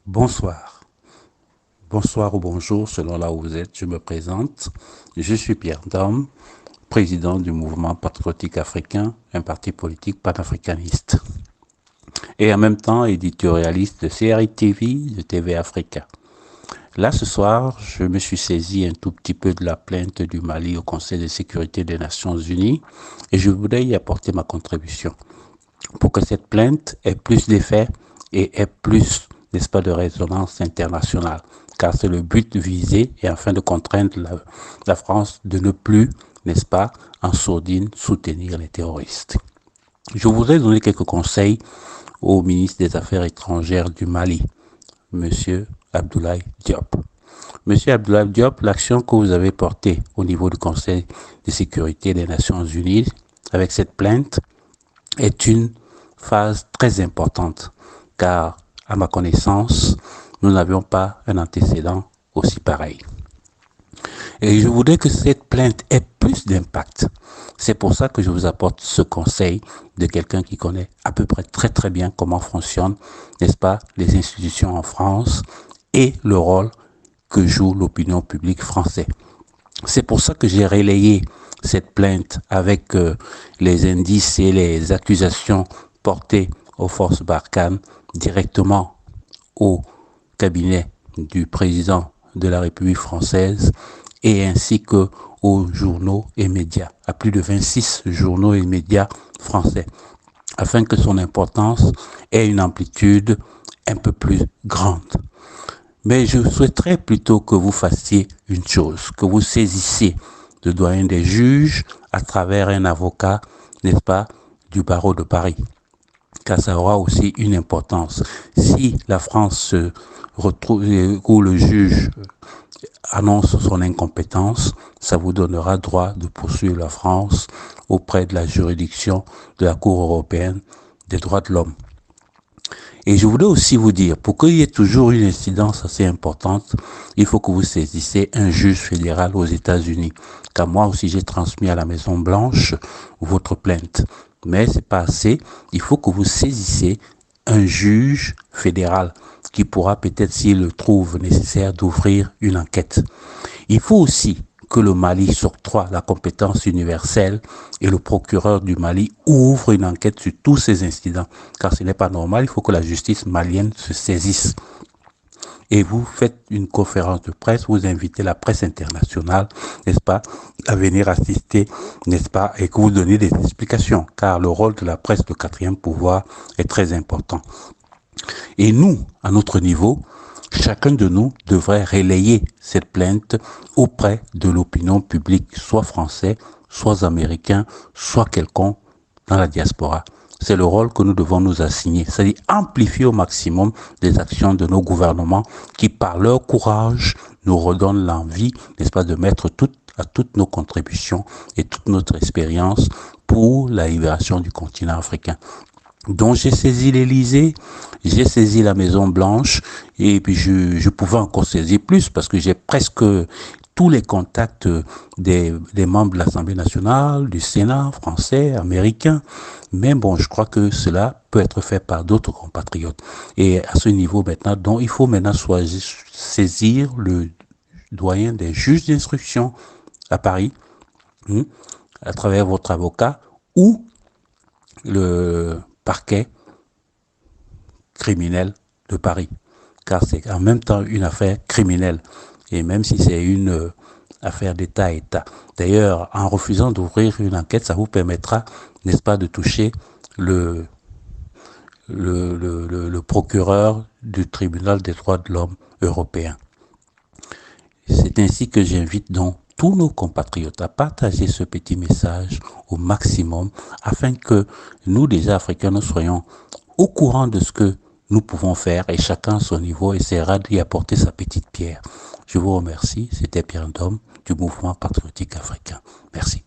Bonsoir. Bonsoir ou bonjour selon là où vous êtes. Je me présente. Je suis Pierre Ndom, président du mouvement patriotique africain, un parti politique panafricaniste. Et en même temps éditorialiste de CRI TV, de TV Africa. Là, ce soir, je me suis saisi un tout petit peu de la plainte du Mali au Conseil de sécurité des Nations Unies et je voudrais y apporter ma contribution pour que cette plainte ait plus d'effet et ait plus, n'est-ce pas, de résonance internationale. Car c'est le but visé et afin de contraindre la France de ne plus, n'est-ce pas, en sourdine, soutenir les terroristes. Je voudrais donner quelques conseils au ministre des Affaires étrangères du Mali, Monsieur Abdoulaye Diop. Monsieur Abdoulaye Diop, l'action que vous avez portée au niveau du Conseil de sécurité des Nations Unies avec cette plainte est une phase très importante, car, à ma connaissance, nous n'avions pas un antécédent aussi pareil. Et je voudrais que cette plainte ait plus d'impact. C'est pour ça que je vous apporte ce conseil de quelqu'un qui connaît à peu près très bien comment fonctionnent, n'est-ce pas, les institutions en France et le rôle que joue l'opinion publique française. C'est pour ça que j'ai relayé cette plainte avec les indices et les accusations portées aux forces Barkhane directement au cabinet du président de la République française et ainsi que aux journaux et médias, à plus de 26 journaux et médias français, afin que son importance ait une amplitude un peu plus grande. Mais je souhaiterais plutôt que vous fassiez une chose, que vous saisissiez le doyen des juges à travers un avocat, n'est-ce pas, du barreau de Paris. Car ça aura aussi une importance. Si la France se retrouve, ou le juge annonce son incompétence, ça vous donnera droit de poursuivre la France auprès de la juridiction de la Cour européenne des droits de l'homme. Et je voulais aussi vous dire, pour qu'il y ait toujours une incidence assez importante, il faut que vous saisissez un juge fédéral aux États-Unis. Car moi aussi, j'ai transmis à la Maison Blanche votre plainte. Mais c'est pas assez. Il faut que vous saisissez un juge fédéral qui pourra peut-être, s'il le trouve nécessaire, d'ouvrir une enquête. Il faut aussi que le Mali s'octroie la compétence universelle et le procureur du Mali ouvre une enquête sur tous ces incidents. Car ce n'est pas normal, il faut que la justice malienne se saisisse. Et vous faites une conférence de presse, vous invitez la presse internationale, n'est-ce pas, à venir assister, n'est-ce pas, et que vous donnez des explications. Car le rôle de la presse, le quatrième pouvoir, est très important. Et nous, à notre niveau, chacun de nous devrait relayer cette plainte auprès de l'opinion publique, soit français, soit américain, soit quelconque dans la diaspora. C'est le rôle que nous devons nous assigner, c'est-à-dire amplifier au maximum les actions de nos gouvernements qui, par leur courage, nous redonnent l'envie, n'est-ce pas, de mettre toutes nos contributions et toute notre expérience pour la libération du continent africain. Donc j'ai saisi l'Élysée, j'ai saisi la Maison Blanche et puis je pouvais encore saisir plus parce que j'ai presque tous les contacts des membres de l'Assemblée nationale, du Sénat français, américain. Mais bon, je crois que cela peut être fait par d'autres compatriotes. Et à ce niveau maintenant, donc il faut maintenant saisir le doyen des juges d'instruction à Paris, à travers votre avocat ou le parquet criminel de Paris, car c'est en même temps une affaire criminelle, et même si c'est une affaire d'État à État. D'ailleurs, en refusant d'ouvrir une enquête, ça vous permettra, n'est-ce pas, de toucher le procureur du tribunal des droits de l'homme européen. C'est ainsi que j'invite donc tous nos compatriotes à partager ce petit message au maximum afin que nous, les Africains, nous soyons au courant de ce que nous pouvons faire et chacun à son niveau essaiera d'y apporter sa petite pierre. Je vous remercie. C'était Pierre Ndom du mouvement patriotique africain. Merci.